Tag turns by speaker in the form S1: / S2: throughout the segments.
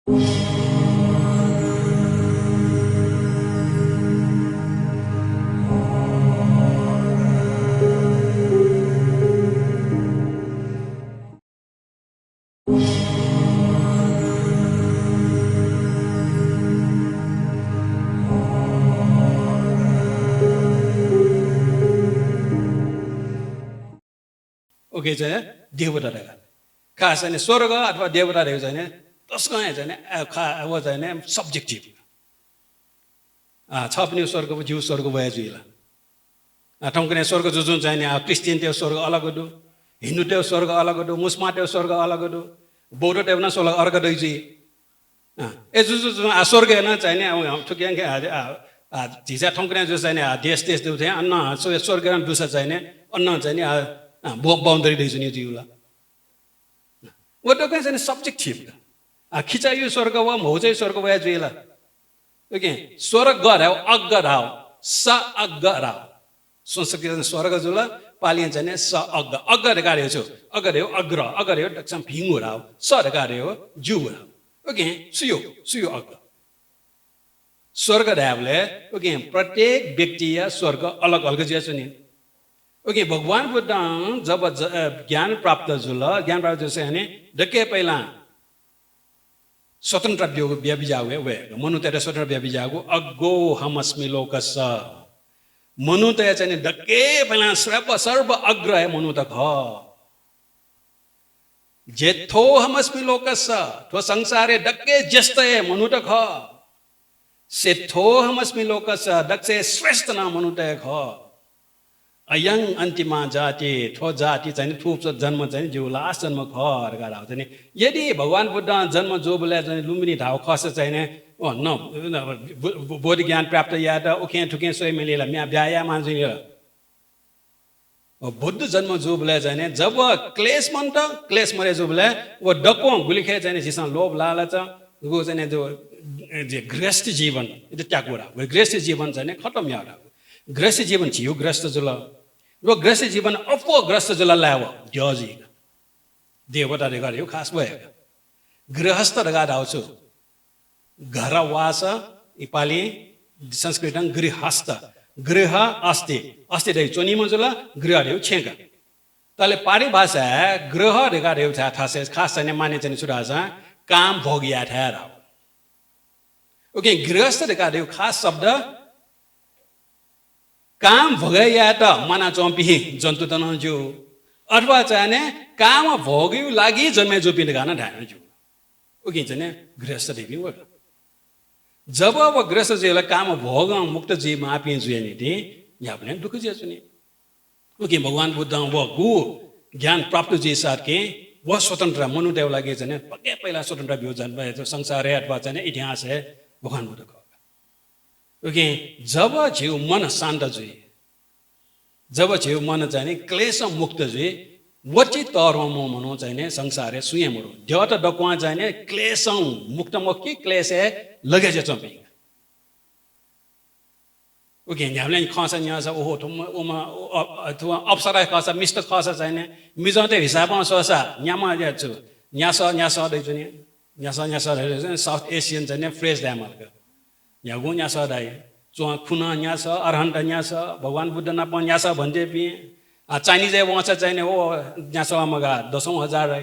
S1: Okay चाहिँ देवता रहेगा खास चाहिँ स्वर्ग अथवा देवता रहेको चाहिँ त्यसको चाहिँ अब चाहिँ सब्जेक्टिभ छ पनि स्वर्ग जीव स्वर्ग भयो जुइला ठम्कने स्वर्ग जुन चाहिँ नि क्रिस्चियन त्यो स्वर्ग अलग हो हिन्दू त्यो स्वर्ग अलग हो मुस्लिम त्यो स्वर्ग अलग हो बौद्ध त्यो न स्वर्ग अर्को दैजी ए जुन स्वर्ग न चाहिँ नि अब ठुक्याङ झिसा ठम्कने जो चाहिँ देश देश देउ थे अन्न स्वर्ग दुसा चाहिँ नि अन्न चाहिँ नि बाउन्ड्री दैछु नि जीवला वो तो कहीं सब्जेक्टिभ खिचाइयो स्वर्ग वा मौजै स्वर्ग वा जुइला ओके स्वर्ग गराओ अग्ग राओ स अग्ग राओ संस्कृत स्वर्ग जुला पालियन चाहिँ स अग्ग अग्ग रेगारे छु अग्ग रे अग्र अग्ग रे दक्षम भिंगु राओ स रेगारे हो जु राओ ओके सुयो सुयो अग्ग स्वर्ग रावले ओके प्रत्येक व्यक्ति या स्वर्ग अलग अलग जैसे नहीं ओके भगवान बुद्ध जब ज्ञान प्राप्त जुल ज्ञान प्राप्त जैसे है डके पहिला स्वतंत्र व्यापिजावे वे मनु तेरे स्वतंत्र व्यापिजागो अग्गो हमस्मि लोकस मनु ते चाहिँ डके पहिला सर्व अग्र है मनु तक ह जेथो हमस्मि लोकस थो संसारे डके ज्येष्ठ है मनु तक ह सेथो हमस्मि लोकस दक्षे श्रेष्ठ ना मनु तक ह अयं अन्तिमा जाति थो जाति चाहिँ थुप जन्म चाहिँ जो लास्ट जन्म खर गाडाउ चाहिँ यदि भगवान बुद्ध जन्म जो बोले चाहिँ लुम्बिनी ढाउ खस चाहिँ न बोध ज्ञान प्राप्त या त उखे ठुके सोइ मिलेला म्या ब्याया मान्छे बुद्ध जन्म जो बोले चाहिँ जब क्लेश मन त क्लेश मरे जो बोले वो डको गुलिखे चाहिँ जिसमा लोभ लालच वो चाहिँ जो गृहस्थ जीवन ಇದು त्यागोरा गृहस्थ जीवन चाहिँ खत्म यारा गृहस्थ जीवन छियो गृहस्थ जुल रो गृहस्थ जीवन अपग्रस्त जुल लाव ड्योजी देवता रे गर्यो खास भयो गृहस्थ रगा दाउँछु घरवास इपाली संस्कृतन गृहस्थ गृह अस्ति अस्ति रे चोनीमा जुल गृह रे छेगा तले पारी भाषा गृह रे गर्यो थासे खास चाहिँ माने चाहिँ सुराजा काम भोगिया ठहरा ओके गृहस्थ रे गर्यो खास शब्द काम भोगया त मना चम्पी जन्तु त नजु अथवा चाहिँ काम भोग्यु लागि जन्मे जोपिन गान ढान जु ओके चाहिँ गृहस्थ देवी हो जब अब गृहस्थ जीवलाई काम भोग मुक्त जीवमा आपिए जुएनी थी यहाँ पनि दुःख जे सुनि ओके भगवान बुद्ध वो गु ज्ञान प्राप्त जी साथ के वो स्वतन्त्र मनुदेव लागि चाहिँ पक्कै पहिला स्वतन्त्र बिउ जन्म संसार है अथवा चाहिँ इतिहास है भगवान बुद्ध को ओके जब जीव मन शान्त जुए जब जीव मन चाहिँ क्लेश मुक्त जुए वची तर्म मनो चाहिँ संसार सुये मरो देव त डकुवा चाहिँ क्लेश मुक्त मुक्ति क्लेश है लगे जे चम्पी ओके हामीले खस यहाँ छ ओहो तुम ओमा अथवा अप्सरा खस मिस्ट खस चाहिँ मिजते हिसाबमा सोसा न्यामा छु न्यास दैछु नि न्यास साउथ एसियन चाहिँ फ्रेश ड्यामहरुको यहाँ गु न्यास दाइ चुवा खुना न्यास अरहन्त न्यास भगवान बुद्ध नप न्यास भन्थे पि चाइनिज वहाँ चाहिँ हो न्यास मगा 10,000 है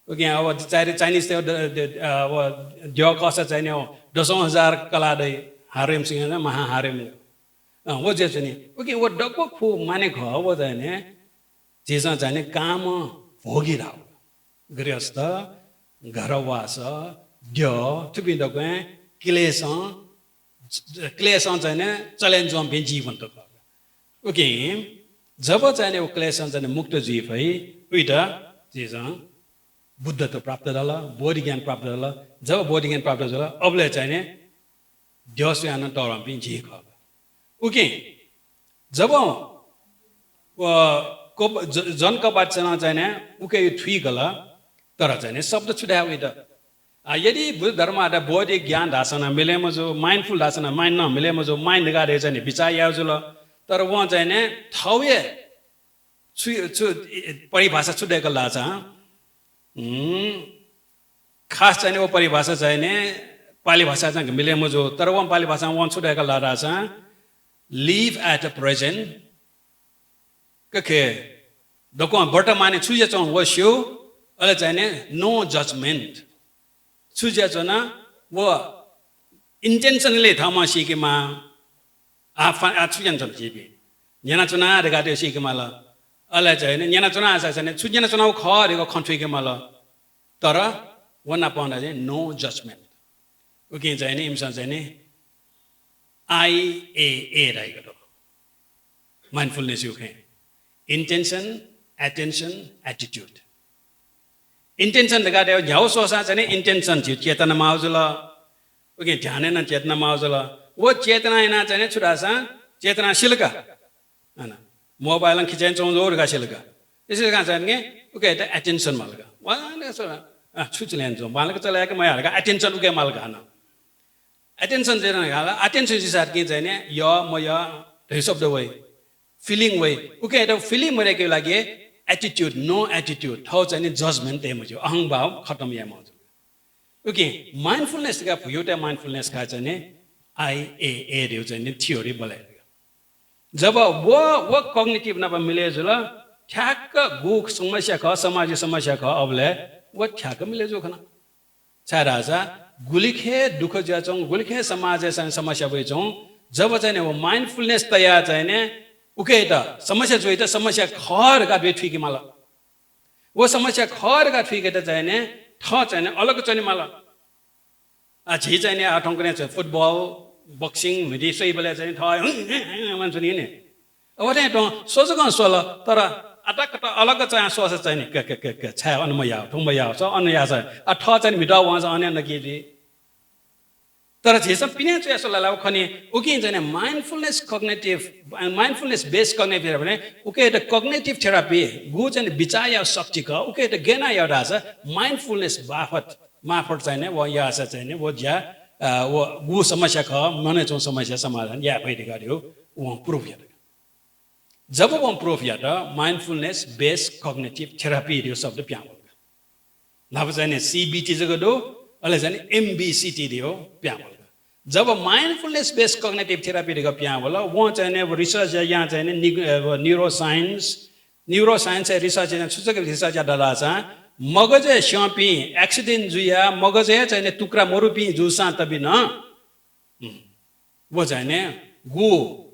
S1: ओके अब चाइनिज त्यो अब देव कस चाहिँ हो 10,000 कला दै हारेम सिंह महा हारेम वो जे चाहिँ ओके वो डको खु माने घ वो चाहिँ जेसा चाहिँ काम भोगिरा गृहस्थ घरवास द्य थुपि डको क्लेश चाहिँ चलेन्ज पे जीवन त ओके जब चाहिँ वो क्लेश चाहिँ मुक्त जीव है उइटा चिज बुद्ध त प्राप्त दल बोधि ज्ञान प्राप्त दल जब बोधि ज्ञान प्राप्त दल अबले चाहिँ द्यस्यान तरम पनि जी ख ओके जब जन कपाट चाहिँ उके थुइ गल तर चाहिँ शब्द छुट्याउ उइटा यदि बुद्ध धर्म आधा बौद्धिक ज्ञान धासना मिले जो माइन्डफुल धासना माइन्ड न मिले जो माइन्ड गाडे चाहिँ विचार याउ जुल तर वहाँ चाहिँ थौये परिभाषा छुट्याएको लाछ खास चाहिने वो परिभाषा चाहिने पाली भाषा चाहिँ मिले मुझो तर वो पाली भाषा वन छुटेका लारा छ live at the present के दको वर्तमान छुजे चौं वश्यो अले चाहिने no judgment छुजे चना वो intentionally थामा सिकेमा आ छुजन छ जिबी न्याना चुना रेगा दे सिकेमाला अले चाहिने न्याना चुना आसा चाहिने छुजना चुना ख रेको खन्थुकेमाला तर वना पाउँदा चाहिँ no judgment उके चाहिने इमसन चाहिने IAA रहेको mindfulness you can intention attention attitude intention the guy याव सोसा चाहिने intention थियो चेतना माउजला उके ध्यान न चेतना माउजला वो चेतना इना चाहिने छुरासा चेतना शिलका हैन मोबाइल खिचेन चोंजोर का शिलका इसले का चाहिने उके त attention मालका वाले सोरा छुचलेन जो मालका चलाएको म हरका attention उके मालका न attention चाहिँ गाला attention चाहिँ साथ के चाहिने या म या rest of the way feeling way उके त feeling मरे के लागि attitude no attitude थाउ चाहिँ judgment ते मजो अहं भाव खत्म या मजो उके mindfulness का एउटा mindfulness का चाहिँ IAA रे चाहिँ थ्योरी बोले जब वो cognitive न मिले जुल ठ्याक्क गु समस्या ख समाज समस्या ख अबले वो ठ्याक्क मिले जो खना छाराजा गुलिखे दुख ज्याचौं गुलिखे समाज समस्या भइचौं जब चाहिँ वो माइन्डफुलनेस तया चाहिँ उके त समस्या जोइ त समस्या खर का बेठी कि माला वो समस्या खर का ठिक त चाहिँ ठ चाहिँ अलग चाहिँ माला आ झि चाहिँ आठौं चाहिँ फुटबल बक्सिङ मिडी सही बेला चाहिँ ठ मान्छे नि अब चाहिँ त सोचक सोल तर अटक अलग चाहिँ सोच चाहिँ के छ अनमया ठुमया छ अन्य छ आ ठ चाहिँ मिटा वहाँ चाहिँ अन्य नकिदि तर जेसम पिने चाहिँ यसो लाउ खनि उकि चाहिँ mindfulness cognitive mindfulness based cognitive भने उके त कग्निटिभ थेरापी गु चाहिँ विचार या शक्ति क उके त गेना एउटा छ माइन्डफुलनेस मार्फत चाहिँ वो या चाहिँ वो ज्या वो गु समस्या ख मने चो समस्या समाधान या भइदि गर्यो वो प्रुफ या जब वो प्रुफ या त माइन्डफुलनेस बेस्ड कग्निटिभ थेरापी यो शब्द प्याउ नभ चाहिँ CBT जको दो अले चाहिँ MBCT दियो प्याउ जब माइन्डफुलनेस बेस्ड कग्निटिभ थेरापी दिको प्याउ होला वो चाहिँ रिसर्च यहाँ चाहिँ न्यूरोसाइन्स रिसर्च चाहिँ सुचक रिसर्च डाला छ मगज स्यापी एक्सिडेन्ट जुया मगज चाहिँ टुक्रा मरुपी जुसा तबि न वो चाहिँ गु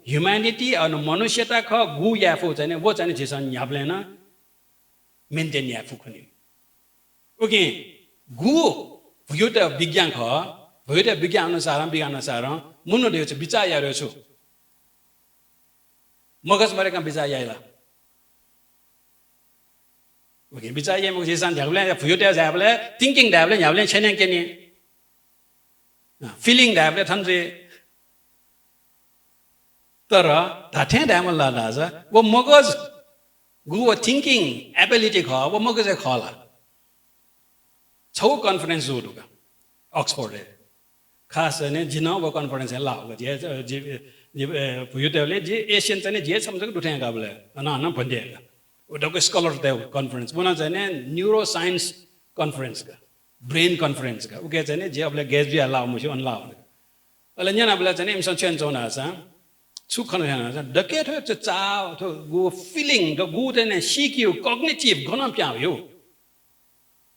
S1: ह्युम्यानिटी अनि मनुष्यता ख गु याफु चाहिँ वो चाहिँ जेसन याबलेन मेन्टेन याफु खनि ओके गु भुयोटा विज्ञान ख भुयोटा विज्ञान अनुसार मुनो दियो छ विचार यारो छु मगज मरेका विचार याइला ओके विचार या मगज जेसन याबले भुयोटा याबले थिंकिङ याबले याबले छैन के नि फिलिङ याबले थन्जे तर धाठे ड्यामल लाला छ वो मगज गु थिंकिङ एबिलिटी ख वो मगज खला छौ कन्फरेन्स जोडुका ऑक्सफोर्ड खास ने जिना वो कन्फरेन्स ला हो जे भुयोले जे एशियन चाहिँ जे समझको दुठे गाबले न भन्ने ओ डको स्कलर दे कन्फरेन्स बना चाहिँ न्यूरो साइन्स कन्फरेन्स का ब्रेन कन्फरेन्स का उके चाहिँ जे अबले गेज भी ला मुसि अन ला अले न्याना बला चाहिँ इमसन चेन जोना छ सुखन हैन डके थ चा थ गु फिलिङ द गु चाहिँ सिक्यु कग्निटिभ गन प्याउ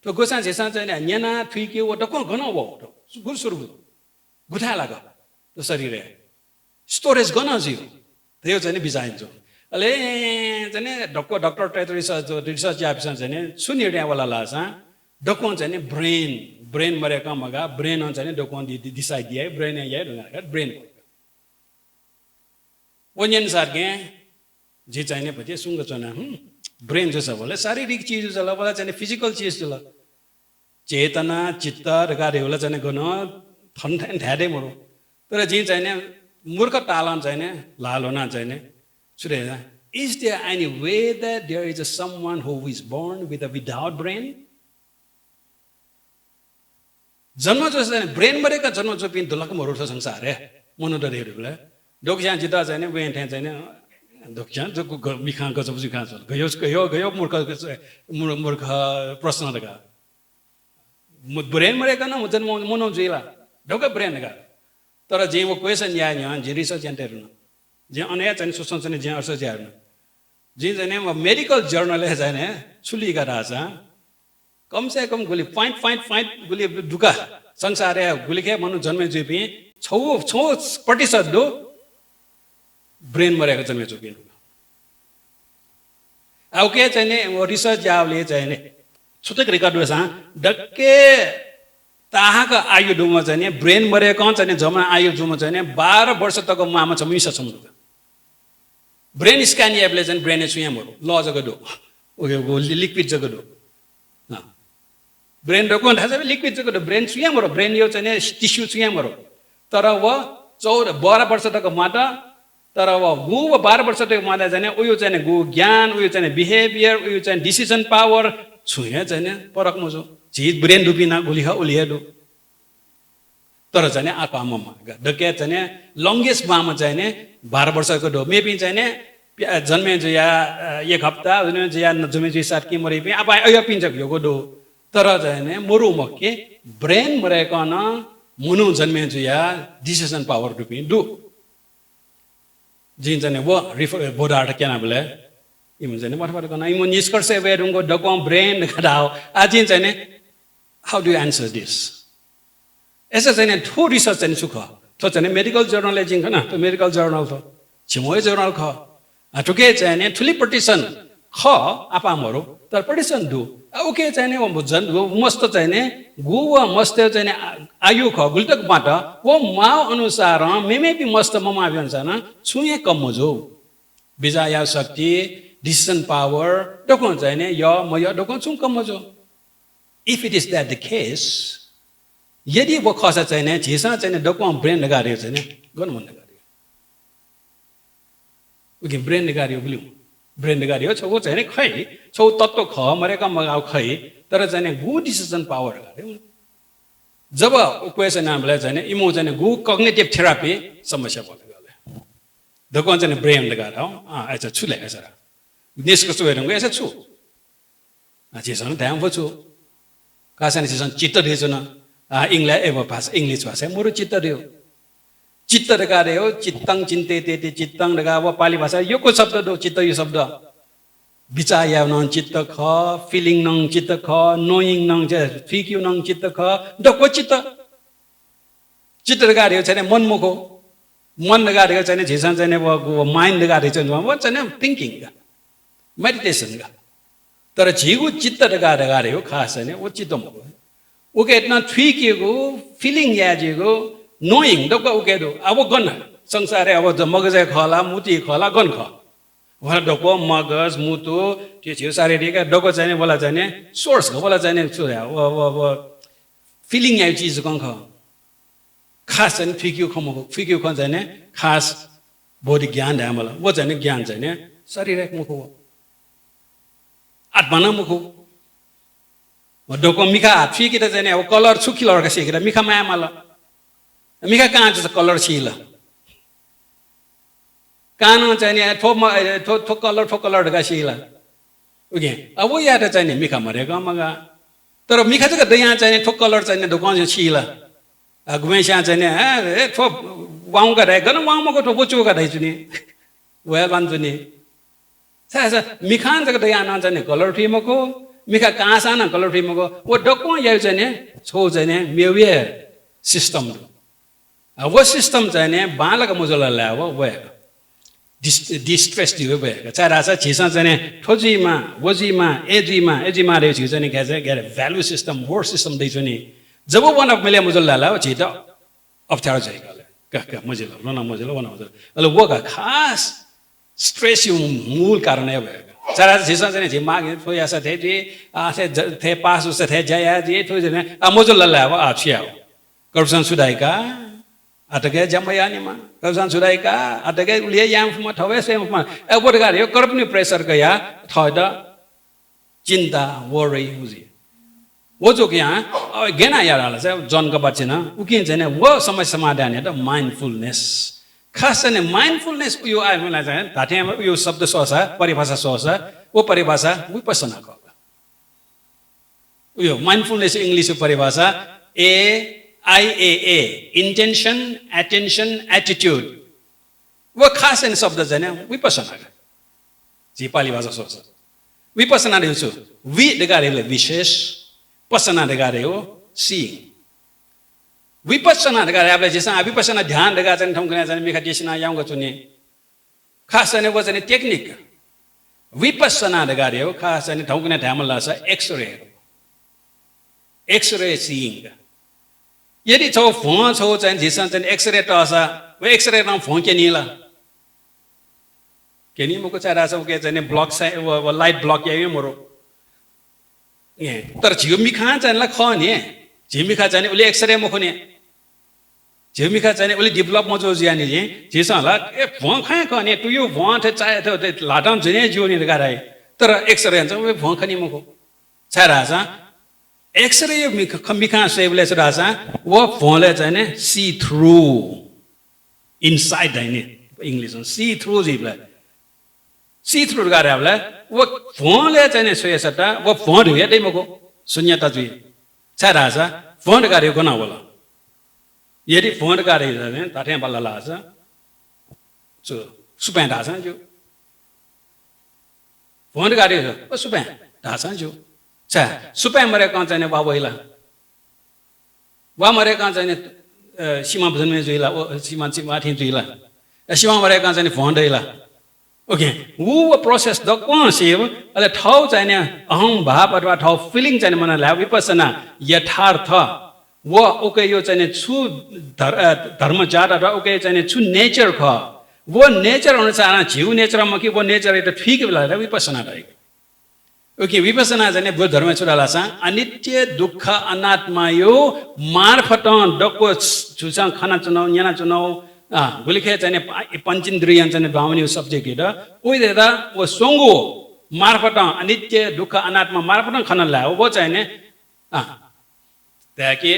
S1: तो गोसा जेसा चाहिँ न्याना थुइके ओ डको गन हो गुल सुरु गुठा लाग तो शरीर स्टोरेज गन जियो त्यो चाहिँ बिजाइन जो अले चाहिँ डक्टर रिसर्च यापसन चाहिँ सुनिड्या वाला लासा डको चाहिँ ब्रेन मरेका मगा ब्रेन चाहिँ डको डिसाइड दिए ब्रेन या ब्रेन ओनियन सारके जे चाहिने पछि सुंग चना ब्रेन जो सब बोले शारीरिक चीज जला बोला चाहिने फिजिकल चीज जला चेतना चित्त रगारे होला चाहिने गन थन ढ्याडे मरो तर जे चाहिने मूर्ख टालन चाहिने लालोना चाहिने सुरे is there any way that there is a someone who is born with a without brain जन्म जो चाहिने ब्रेन मरेका जन्म जो पिन दुलक मरो छ संसार है मनो डरेले दोक्यान जिता चाहिँ वेन थे चाहिँ दोक्यान जो मिखा गजब जुखा छ गयो मूर्ख प्रश्न लगा ब्रेन मरेको न जन्म मनाउ जुइला ढोका ब्रेन का तर जे वो क्वेश्चन या यहाँ जे रिसर्च एन्टर न जे अनया चाहिँ सोच्ने जे अर्थ ज्यार्न जे चाहिँ मेडिकल जर्नल है चाहिँ छुली का राजा कम से कम गुली फाइट गुली दुका संसार है गुली के मनु जन्मे जुपी 6% दो ब्रेन मरेको जन्मे जुपी अब के चाहिँ वो रिसर्च जावले चाहिँ छुटक रेकर्ड वसा डक्के ताहाका आयु डुमा चाहिँ ब्रेन मरेको चाहिँ जम्मा आयु जुमा चाहिँ 12 वर्ष तक मामा छ मिसा समुद्र ब्रेन स्क्यान एपले चाहिँ ब्रेन सुयामहरु ल जगडो ओ लिक्विड जगडो ब्रेन रको थाहा छ लिक्विड जगडो ब्रेन सुयामहरु ब्रेन यो चाहिँ टिस्यु सुयामहरु तर व 12 वर्ष तक माता तर व गु 12 वर्ष तक माता चाहिँ उयो चाहिँ गु ज्ञान उयो चाहिँ बिहेभियर उयो चाहिँ डिसिजन पावर छुया चाहिँ परक मजो जी ब्रेन डुबिना गुलिहा उलिहेडो तर चाहिँ आको आमामा डके चाहिँ लंगेस्ट मामा चाहिँ 12 वर्षको डो मेबी चाहिँ जन्मे जो या एक हप्ता जो या जन्मे जो सात की मरे अब अयो पिन्छ यो डो तर चाहिँ मरु मके ब्रेन मरेको न मुनु जन्मे जो या डिसिजन पावर डुबि डु जिन चाहिँ वो रिफर बोडाट के नामले इमन चाहिँ मठबाट गर्न इमन निष्कर्ष वेरुङको डको ब्रेन गडाओ आजिन चाहिँ हाउ डु एन्सर दिस ऐसा चाहिँ ठो रिसर्च चाहिँ सुख तो चाहिँ मेडिकल जर्नल जिङ न तो मेडिकल जर्नल तो छिमोय जर्नल ख ठुके चाहिँ ठुली पटिसन ख आपामहरु तर पटिसन दु ओके चाहिँ मस्त चाहिँ गु व मस्त चाहिँ आयु ख गुल्टकबाट वो मा अनुसार मेमे भी मस्त ममा अनुसार छुए कम मजो विजया शक्ति डिसिजन पावर डको चाहिँ य म य डको छु कम मजो if it is that the case यदि वो खसा चाहिँ झिसा चाहिँ डको ब्रेन लगारे चाहिँ गर्नु मन लगारे उके ब्रेन लगारे ब्लु ब्रेन लगारे छ वो चाहिँ खै छौ तत्व ख मरेका मगाउ खै तर चाहिँ गु डिसिजन पावर गरे जब क्वेशन हामीलाई चाहिँ इमो चाहिँ गु कग्निटिभ थेरापी समस्या भयो गले डको चाहिँ ब्रेन लगारे हो ऐसा छुले ऐसा निष्कर्ष हेरौँ ऐसा छु झिसा ध्यान पो छु कासान झिसा चित्त दिएछ न इंग्लिश भाषा मुरु चित्त दियो चित्त लगारे हो चित्तङ चिन्ते तेते चित्तङ लगा वो पाली भाषा यो को शब्द दो चित्त यो शब्द विचार याव नङ चित्त ख फिलिङ नङ चित्त ख नोइङ नङ फिक्यु नङ चित्त ख डको चित्त लगारे छैन मनमुख हो मन लगारे छैन झिसा चाहिँ वो माइन्ड लगारे छैन वो चाहिँ थिंकिङ मेडिटेशन का तर झिगु चित्त लगारे हो खास छैन वो चित्त मुख ओके इतना थुइकेको फिलिङ याजेको नोइङ डको ओके दो अब गन संसार अब मगज खला मुति खला गन ख वहाँ डको मगज मुतु त्यो छियो शारीरिक डको चाहिँ बोला चाहिँ सोर्स हो बोला चाहिँ वो फिलिङ या चीज कन ख खास चाहिँ फिक्यु ख चाहिँ खास बॉडी ज्ञान हामीला वो चाहिँ ज्ञान चाहिँ शारीरिक मुख हो आत्मा मुख हो डको मिखा फिकी त चाहिँ अब कलर छु कलर का सिकेर मिखा माया माला मिखा कहाँ छ कलर छिला कानो चाहिँ ठो कलर का सिला ओके अब वो या त चाहिँ मिखा मरेको मगा तर मिखा चाहिँ दया चाहिँ ठो कलर चाहिँ दोकान छिला घुमेसा चाहिँ ठो वाउ का रे गन वाउ मको ठो बोचो का दै छुनी वे बान्छु नि सा मिखान चाहिँ दया न चाहिँ कलर ठिमको मिखा कहाँ साना कलर टीमको वो डको या चाहिँ छौ चाहिँ मेवे सिस्टम वो सिस्टम चाहिँ बालक मुजला ला वो डिस्ट्रेस दियो भयो चाहे रासा छिसा चाहिँ ठोजीमा वजीमा एजीमा रे छि चाहिँ के भ्यालु सिस्टम वर्ड सिस्टम दै छु नि जब वन अफ मिले मुजला ला छिट अप्ठ्यारो चाहिँ का मुजला वन मुजला अले वो का खास स्ट्रेस यो मूल कारण है भयो चारा झिसा चाहिँ झि मागे थोया सा थे थे पास उस थे जया जी थो जने मोजल लला वा आछिया करप्शन सुदाइका अटके जमयानी मा करप्शन सुदाइका अटके उलिया याम म थवे से म एबोट गा यो करप्नी प्रेशर गया थदा चिंता वरी हुजी वो जो कि यहाँ गेना यार से जन का बच्चे ना उकिन चाहिँ वो समस्या समाधान है त माइन्डफुलनेस खास चाहिँ माइन्डफुलनेस यो आइमला चाहिँ धाटे यो शब्द सोसा परिभाषा सोसा वो परिभाषा विपसना को यो माइन्डफुलनेस इंग्लिश परिभाषा AIAA इंटेंशन एटेंशन एटिट्यूड वो खास इन शब्द जाने विपसना जी पाली भाषा सोच विपसना रे छु वि दगारे विशेष पसना दगारे हो सीइंग विपसना दगारे आपले जैसा विपसना ध्यान दगा जाने ठम गने जाने मेडिटेशन याउंग चुने खास जाने वो जाने टेक्निक विपसना दगारे हो खास जाने ठम गने ध्यान ला सा एक्सरे सीइंग यदि छौ फोन छौ चाहिँ जिसन चाहिँ एक्सरे टसा व एक्सरे नाम फोन के नीला के नी मको चारा छ के चाहिँ ब्लक साइ व लाइट ब्लक यायो मोरो ए तर झिमिखा चाहिँ ला खने झिमिखा चाहिँ उले एक्सरे मखने झिमिखा चाहिँ उले डेभलप मजो ज्यानि जे जिसन ला ए फोन खा खने टु यु वान्ट चाहे त लाटम जने जोनि गराए तर एक्सरे चाहिँ व फोन खनि मको चारा छ एक्सरे मिखा सेवले राजा वो फोनले चाहिँ सी थ्रू इनसाइड हैन इंग्लिश में सी थ्रू जिबले सी थ्रू गराबले वो फोनले चाहिँ सोयसटा वो फोन हेदै मको शून्यता जुइ छ राजा फोन गरे कोना होला यदि फोन गरे भने ताठे बल्ला लाछ सो सुपै दासा जो फोन गरे ओ सुपै दासा जो चा सुपै मरे कहाँ चाहिँ बाबैला वा मरे कहाँ चाहिँ सीमा बजनमे जुइला ओ सीमा माथि जुइला सीमा मरे कहाँ चाहिँ फोन दैला ओके वो प्रोसेस द कोन सेव अले ठाउ चाहिँ अहम भाव अथवा ठाउ फिलिङ चाहिँ मन ला विपसना यथार्थ वो ओके यो चाहिँ छु धर्मचार अथवा ओके चाहिँ छु नेचर ख वो नेचर अनुसार जीव नेचर म कि वो नेचर त ठीक बेला विपसना रहेको ओके विपसना जाने बुद्ध धर्म चुराला सा अनित्य दुःख अनात्मा यो मार्फत डको छुसा खाना चुनाव न्याना चुनाव गुलिखे जाने पंचेन्द्रिय जाने भावनी सब्जेक्ट हेर ओइ देदा वो सोंगो मार्फत अनित्य दुःख अनात्मा मार्फत खाना ला वो चाहिने त्याके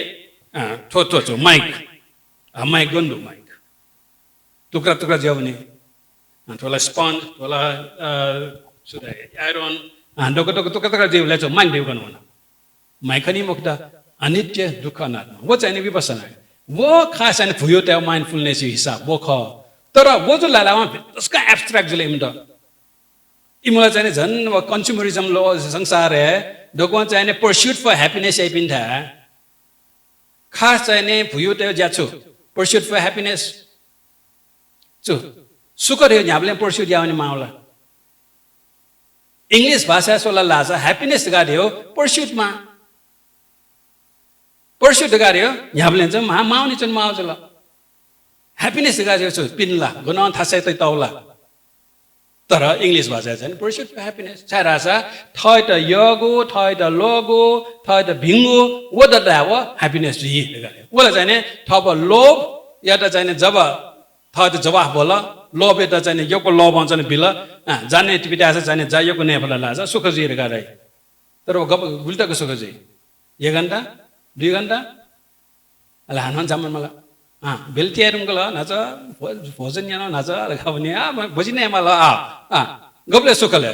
S1: थो माइक माइक गन्धु माइक टुक्रा टुक्रा ज्याउने थोला स्पन्ज थोला सुदा आयरन डोको टुक्रा जीवले चाहिँ माइक देउ गर्नु होला माइक नि मुक्ता अनित्य दुःख अनात्मा वो चाहिँ विपसना वो खास अनि फुयो त्यो माइन्डफुलनेस हिसाब वो ख तर वो जो लालामा उसका एब्स्ट्रैक्ट जले इमदा इमला चाहिँ झन् कन्ज्युमरिजम लो संसार है डोको चाहिँ पर्स्यूट फर हैप्पीनेस ए पिन था खास चाहिँ फुयो त्यो ज्याछु पर्स्यूट फर हैप्पीनेस छु सुख रे न्याबले पर्स्यूट याउने माउला इंग्लिश भाषा सोला लाजा हैप्पीनेस गाड्यो पर्स्यूट मा पर्स्यूट गाड्यो न्याबले चाहिँ माउनी चाहिँ माउजला हैप्पीनेस गाड्यो छु पिनला गुना थासै तै तौला तर इंग्लिश भाषा चाहिँ पर्स्यूट फर हैप्पीनेस छ रासा थय त यगो थय त लोगो थय त भिंगो वो द दाव हैप्पीनेस जी गाड्यो वला चाहिँ थप लोभ या त चाहिँ जब थय त जवाफ बोला लोभ त चाहिँ योको लोभ भन्छ नि बिल जाने टिपिटा चाहिँ जायको ने फला लाजा सुख जी गाडै तर गप गुल्टाको सुख जी 1 घण्टा 2 घण्टा अला हनन जामन मला बेलतियारुंगला नाच भोजन यानो नाच खाउने बजिने मला गपले सुखले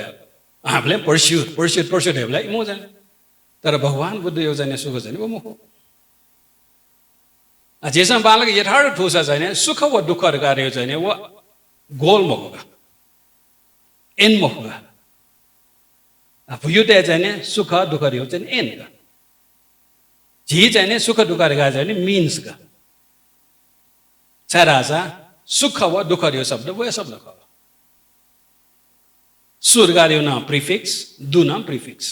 S1: हामीले पर्स्यूट हेबला इमो जाने तर भगवान बुद्ध यो जाने सुख जाने वो मुखो जेसम बालक यथार्थ ठोसा जाने सुख व दुःख कार्य जाने वो गोल महोगा एन महोगा भुयुते जाने सुख दुःख रे जाने एन का जी जाने सुख दुःख रे जाने मीन्स का छराजा सुख व दुःख रे शब्द वो शब्द का सुरगार्यो ना प्रीफिक्स दु ना प्रीफिक्स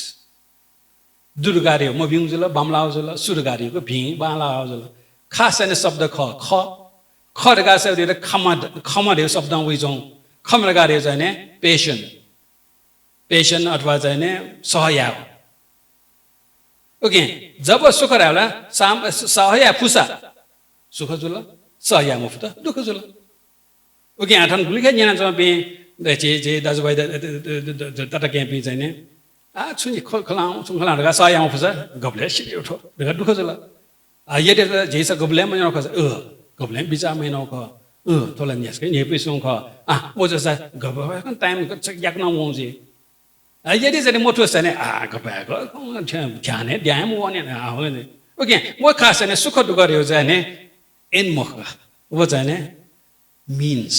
S1: दुर्गार्यो म बिङजुल बामलाउजुल सुरगार्योको भि बालाउजुल खास जाने शब्द ख खरगा से रे खमरे शब्द उइजौ खमरगारे जाने पेशन अथवा जाने सहया ओके जब सुख रहला सहया फुसा सुख जुल सहया मुफ्त दुःख जुल ओके आठन गुलिखे न्याना जब बे जे दाजुभाइ तटा क्याम्पी जाने छुनि खलाउ खलाडगा सहया मुफ्त गबले सिले उठो दुःख जुल यदि जेसा गबले म नख गबले बिचा म नख तोला न्यासकै नेपे सुख ओ जसा गब टाइम याक्न मौजे यदि चाहिँ मोठो छ भने भएको झ्याने ध्यान भने ओके म खास चाहिँ सुख दुःख यो चाहिँ एनमुख वो चाहिँ मीन्स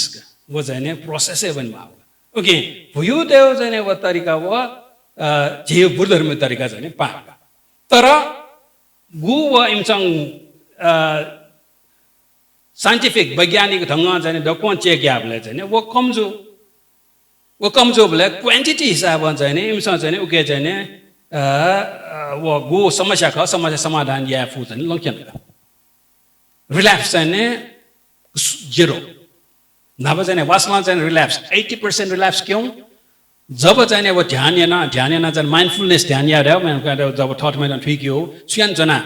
S1: वो चाहिँ प्रोसेसै पनि ओके भयो त्यो चाहिँ वो तरिका वो जे बुद्धर्म तरिका चाहिँ पाक तर गु व इमसँग साइन्टिफिक वैज्ञानिक ढंग चाहिँ डको चेक याबले चाहिँ वो कमजो बोले क्वांटिटी हिसाब चाहिँ इमसँग चाहिँ उके चाहिँ वो गु समस्या का समस्या समाधान या फु चाहिँ लंक्यन रिलैप्स चाहिँ 0 नभए चाहिँ वास्तवमा चाहिँ रिलैप्स 80% रिलैप्स क्यों जब चाहिँ वो ध्यान या चाहिँ माइन्डफुलनेस ध्यान याद है मैं जब थॉट में ठीक हो सुयन जना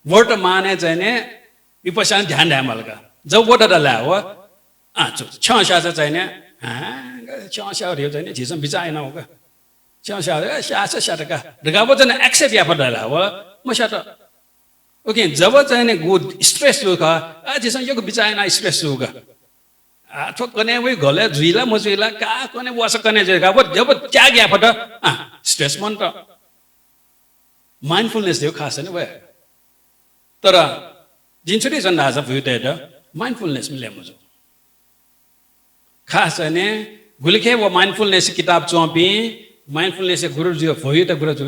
S1: वर्तमान चाहिँ विपश्यना ध्यान है मलका जब वो डला हो छाशा चाहिँ छाशा हो चाहिँ झिसम बिचाए ना होगा छाशा शासा शाटका रगाबो चाहिँ एक्सेप्ट या पडला हो मशाटा ओके जब चाहिँ गुड स्ट्रेस होगा झिसम यो बिचाए ना स्ट्रेस होगा तो कने वही गले जुइला मजुइला का कने वास कने जगा वो जब त्याग या पड़ स्ट्रेस मन तो माइंडफुलनेस देव खास है ना वह तर जिनसुरी संदास भुते द माइंडफुलनेस मिले मुझे खास है ने गुलिके वो माइंडफुलनेस किताब चौंपी माइंडफुलनेस गुरु जी भुई तो गुरु जी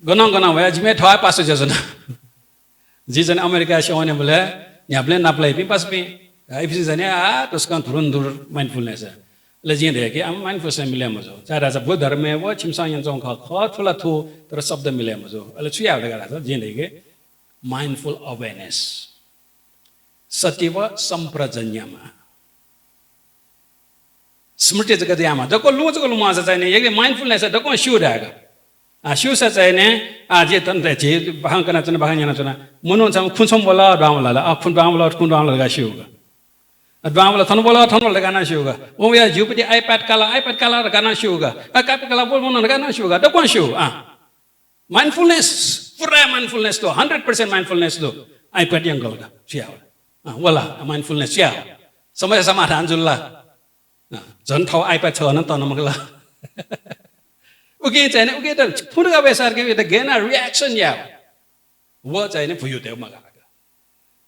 S1: गना गना वह जिम्मे ठा पास जैसे जी जन अमेरिका से होने बोले यहाँ प्लेन ना प्ले भी पास भी इफिस जाने तो उसका तुरंत दूर माइंडफुलनेस है लेकिन देखिए हम माइंडफुलनेस मिले मुझे चाहे राजा बुद्ध धर्म में वो चिमसा यंत्रों का खात फुला थो तो शब्द मिले मुझे अल्लाह चुया उड़ेगा राजा जी देखिए mindful awareness सत्यव संप्रजन्यमा स्मृति जगत यामा जको लु जको लुमा चाहिँ नि यगे माइन्डफुलनेस जको शु रहेगा शु से चाहिँ नि जे तन जे भाङ कना चाहिँ भाङ याना चाहिँ मनो चाहिँ खुन्छम बोला डामला खुन डामला लगा शुगा डामला थन बोला लगाना शुगा ओ या जुपिटी आईपैड काला लगाना शुगा आईपैड काला बोल मनो लगाना शुगा जको शु mindfulness पूरा mindfulness तो 100% mindfulness तो iPad yang kau dah siapa? Wala mindfulness siapa? Sampai समाधान जुल्ला जन थाव iPad छः न तो नमकला उके चाहिए उके तो पूरा वैसा के तो गेना reaction या वो चाहिए भुयुते मगा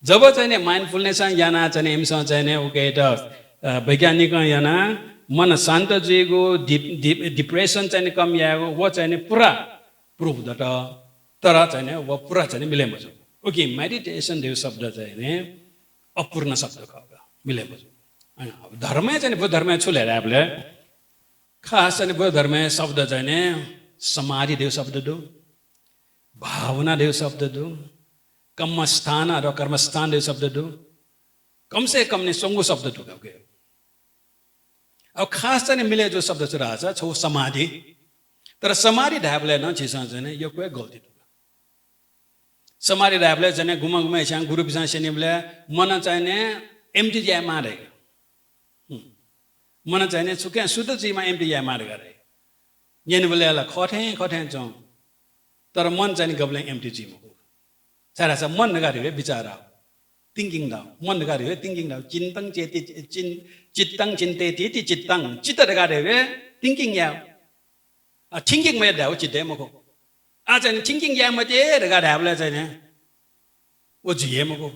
S1: जब चाहिए mindfulness याना चाहिए इमसा चाहिए उके तो वैज्ञानिक याना मन शांत जीगो depression चाहिए कम या वो चाहिए पूरा प्रूफ दटा तरह चाहिए वो पूरा चाहिए मिले मुझे ओके मेडिटेशन देव शब्द चाहिए अपूर्ण शब्द का मिले मुझे धर्म चाहिए वो धर्म छुले रहा है खास चाहिए वो धर्म शब्द चाहिए समाधि देव शब्द दो भावना देव शब्द दो कर्मस्थान और कर्मस्थान देव शब्द दो कम से कम ने सोंगो शब्द दो क्या अब खास चाहिए मिले जो शब्द से रहा था छो समाधि तर समाधि ढाबले न चिसा चाहिँ यो कोही गल्ती समाधि ढाबले चाहिँ घुमा छाङ गुरु पिसा सेनिबले मन चाहिँ एमटी ज्या मारे मन चाहिँ सुके शुद्ध जीमा एमटी ज्या मारे गरे यन बोलेला खठे चौ तर मन चाहिँ गबले एमटी जीमा हो सारा सब मन नगारे विचारा थिंकिंग दा मन नगारे थिंकिंग दा चिंतन चेति चित्तंग चिंतेति चित्तंग चित्त नगारे थिंकिंग या थिंकिंग में दाव चिते मको आज थिंकिंग या मते रगा दावला चाहिँ वो जिए मको